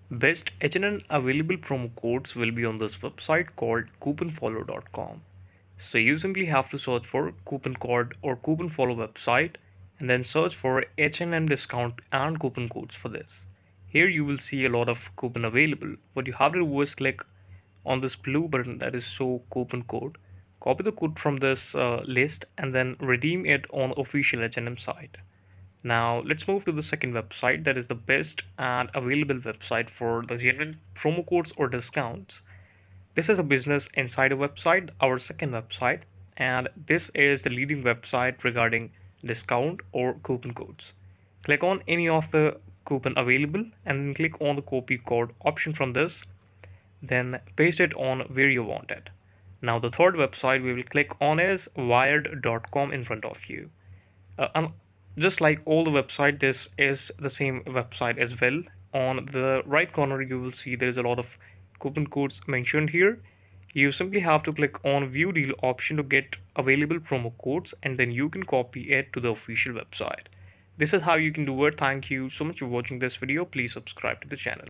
Best H&M available promo codes will be on this website called couponfollow.com. So you simply have to search for coupon code or coupon follow website and then search for H&M discount and coupon codes for this. Here you will see a lot of coupon available. What you have to do is click on this blue button that is show coupon code. Copy the code from this list and then redeem it on official H&M site. Now let's move to the second website that is the best and available website for the genuine promo codes or discounts. This is a Business Insider website, our second website, and this is the leading website regarding discount or coupon codes. Click on any of the coupon available and then click on the copy code option from this, then paste it on where you want it. Now the third website we will click on is wired.com in front of you. And just like all the website, this is the same website as well. On the right corner you will see there is a lot of coupon codes mentioned here. You simply have to click on view deal option to get available promo codes and then you can copy it to the official website. This is how you can do it. Thank you so much for watching this video. Please subscribe to the channel.